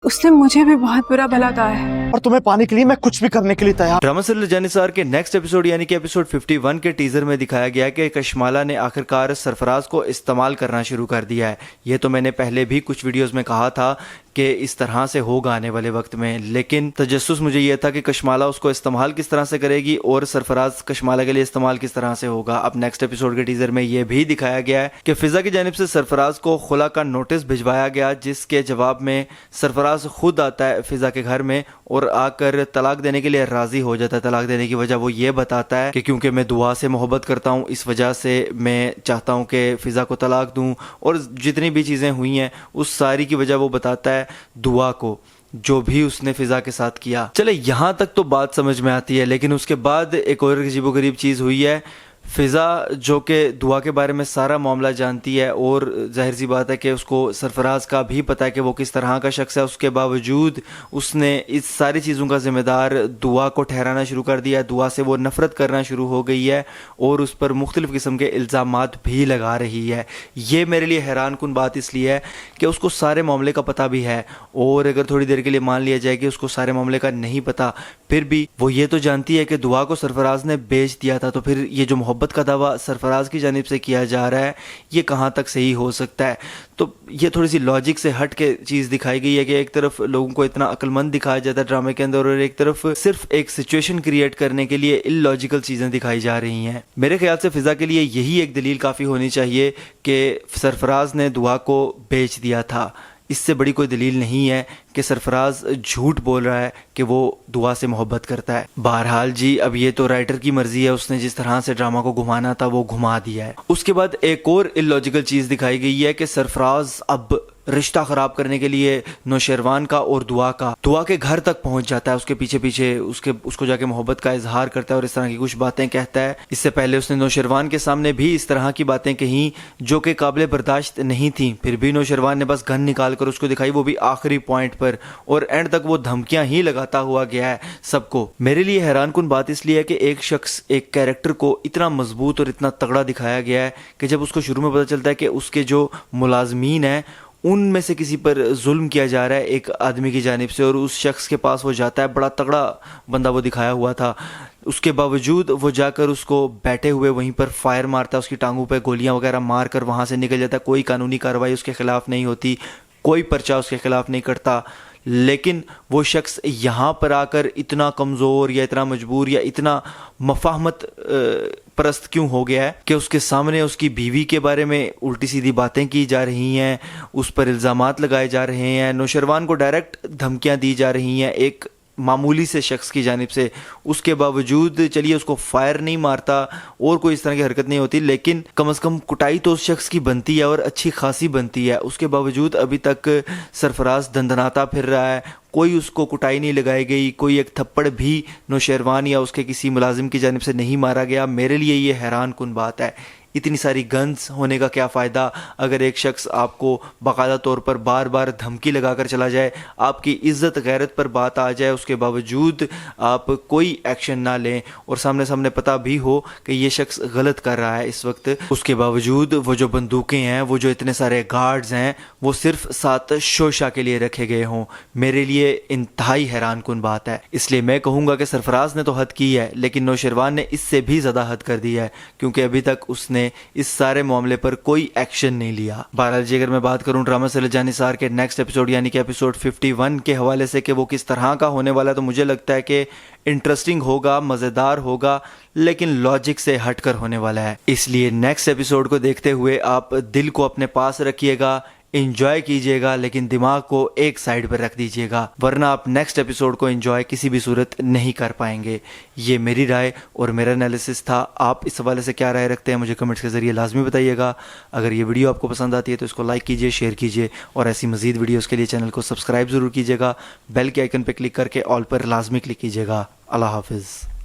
उसने मुझे भी बहुत बुरा भला कहा है और तुम्हें पाने के लिए मैं कुछ भी करने के लिए तैयार। ड्रामा सीरियल जानिसार के नेक्स्ट एपिसोड यानी कि एपिसोड 51 के टीजर में दिखाया गया कि कशमाला ने आखिरकार सरफराज को इस्तेमाल करना शुरू कर दिया है। ये तो मैंने पहले भी कुछ वीडियोस में कहा था कि इस तरह से होगा आने वाले वक्त में, लेकिन तजस्सुस मुझे ये था कि कशमाला उसको इस्तेमाल किस तरह से करेगी और सरफराज कशमाला के लिए इस्तेमाल किस तरह से होगा। अब नेक्स्ट एपिसोड के टीजर में ये भी दिखाया गया है कि फिजा की जानिब से सरफराज को खुला का नोटिस भिजवाया गया, जिसके जवाब में सरफराज खुद आता है फिजा के घर में और आकर तलाक देने के लिए राजी हो जाता है। तलाक देने की वजह वो ये बताता है कि क्योंकि मैं दुआ से मोहब्बत करता हूँ, इस वजह से मैं चाहता हूँ कि फिजा को तलाक दूँ, और जितनी भी चीज़ें हुई हैं उस सारी की वजह वो बताता है दुआ को, जो भी उसने फिजा के साथ किया। चले यहाँ तक तो बात समझ में आती है, लेकिन उसके बाद एक और अजीबोगरीब चीज़ हुई है। फिजा जो कि दुआ के बारे में सारा मामला जानती है और जाहिर सी बात है कि उसको सरफराज का भी पता है कि वो किस तरह का शख्स है, उसके बावजूद उसने इस सारी चीज़ों का जिम्मेदार दुआ को ठहराना शुरू कर दिया। दुआ से वो नफ़रत करना शुरू हो गई है और उस पर मुख्तलिफ़ किस्म के इल्ज़ामात भी लगा रही है। ये मेरे लिए हैरान कुन बात इसलिए है कि उसको सारे मामले का पता भी है, और अगर थोड़ी देर के लिए मान लिया जाए कि उसको सारे मामले का नहीं पता, फिर भी वो ये तो जानती है कि दुआ को सरफराज ने बेच दिया था। तो फिर ये जो मोहब्बत का दावा सरफराज की जानिब से किया जा रहा है, ये कहाँ तक सही हो सकता है? तो ये थोड़ी सी लॉजिक से हट के चीज़ दिखाई गई है कि एक तरफ लोगों को इतना अक्लमंद दिखाया जाता है ड्रामे के अंदर, और एक तरफ सिर्फ एक सिचुएशन क्रिएट करने के लिए इलॉजिकल चीज़ें दिखाई जा रही हैं। मेरे ख्याल से फिजा के लिए यही एक दलील काफ़ी होनी चाहिए कि सरफराज ने दुआ को बेच दिया था। इससे बड़ी कोई दलील नहीं है कि सरफराज झूठ बोल रहा है कि वो दुआ से मोहब्बत करता है। बहरहाल जी, अब ये तो राइटर की मर्जी है, उसने जिस तरह से ड्रामा को घुमाना था वो घुमा दिया है। उसके बाद एक और इलॉजिकल चीज़ दिखाई गई है कि सरफराज अब रिश्ता ख़राब करने के लिए नौशेरवान का और दुआ के घर तक पहुंच जाता है, उसके पीछे पीछे उसको जाके मोहब्बत का इजहार करता है और इस तरह की कुछ बातें कहता है। इससे पहले उसने नौशेरवान के सामने भी इस तरह की बातें कही जो कि काबिल बर्दाश्त नहीं थी, फिर भी नौशेरवान ने बस गन निकाल कर उसको दिखाई, वो भी आखिरी पॉइंट पर, और एंड तक वो धमकियां ही लगाता हुआ गया है सबको। मेरे लिए हैरान कुन बात इसलिए है कि एक शख्स, एक कैरेक्टर को इतना मजबूत और इतना तगड़ा दिखाया गया है कि जब उसको शुरू में पता चलता है कि उसके जो मुलाजमीन हैं उनमें से किसी पर जुल्म किया जा रहा है एक आदमी की जानिब से, और उस शख्स के पास वो जाता है, बड़ा तगड़ा बंदा वो दिखाया हुआ था, उसके बावजूद वो जाकर उसको बैठे हुए वहीं पर फायर मारता है, उसकी टांगों पे गोलियां वगैरह मार कर वहाँ से निकल जाता है। कोई कानूनी कार्रवाई उसके खिलाफ नहीं होती, कोई पर्चा उसके खिलाफ नहीं करता, लेकिन वो शख्स यहाँ पर आकर इतना कमज़ोर या इतना मजबूर या इतना मफाहमत परस्त क्यों हो गया है कि उसके सामने उसकी बीवी के बारे में उल्टी सीधी बातें की जा रही हैं, उस पर इल्ज़ामात लगाए जा रहे हैं, नौशेरवान को डायरेक्ट धमकियां दी जा रही हैं एक मामूली से शख्स की जानिब से। उसके बावजूद चलिए उसको फायर नहीं मारता और कोई इस तरह की हरकत नहीं होती, लेकिन कम से कम कुटाई तो उस शख्स की बनती है और अच्छी खासी बनती है। उसके बावजूद अभी तक सरफराज दंदनाता फिर रहा है, कोई उसको कुटाई नहीं लगाई गई, कोई एक थप्पड़ भी नौशेरवान या उसके किसी मुलाजिम की जानिब से नहीं मारा गया। मेरे लिए ये हैरान कुन बात है। इतनी सारी गन्स होने का क्या फ़ायदा अगर एक शख्स आपको बाकायदा तौर पर बार बार धमकी लगाकर चला जाए, आपकी इज़्ज़त गैरत पर बात आ जाए, उसके बावजूद आप कोई एक्शन ना लें और सामने सामने पता भी हो कि ये शख्स गलत कर रहा है इस वक्त, उसके बावजूद वो जो बंदूकें हैं, वो जो इतने सारे गार्ड्स हैं, वो सिर्फ 7 शोशा के लिए रखे गए हों, मेरे लिए इंतहाई हैरान कुन बात है। इसलिए मैं कहूँगा कि सरफराज ने तो हद की है, लेकिन नौशेरवान ने इससे भी ज़्यादा हद कर दी है, क्योंकि अभी तक उसने इस सारे मामले पर कोई एक्शन नहीं लिया। बहरहाल जी, अगर मैं बात करूं ड्रामा सीरियल जानिसार के नेक्स्ट एपिसोड यानी कि एपिसोड 51 के हवाले से कि वो किस तरह का होने वाला है, तो मुझे लगता है कि इंटरेस्टिंग होगा, मज़ेदार होगा, लेकिन लॉजिक से हटकर होने वाला है। इसलिए नेक्स्ट एपिसोड को देखते हुए आप दिल को अपने पास रखिएगा, एंजॉय कीजिएगा, लेकिन दिमाग को एक साइड पर रख दीजिएगा, वरना आप नेक्स्ट एपिसोड को एंजॉय किसी भी सूरत नहीं कर पाएंगे। ये मेरी राय और मेरा एनालिसिस था। आप इस हवाले से क्या राय रखते हैं मुझे कमेंट्स के ज़रिए लाजमी बताइएगा। अगर ये वीडियो आपको पसंद आती है तो इसको लाइक कीजिए, शेयर कीजिए, और ऐसी मज़ीद वीडियोज़ के लिए चैनल को सब्सक्राइब ज़रूर कीजिएगा। बेल के आइकन पर क्लिक करके ऑल पर लाजमी क्लिक कीजिएगा। अल्लाह हाफिज़।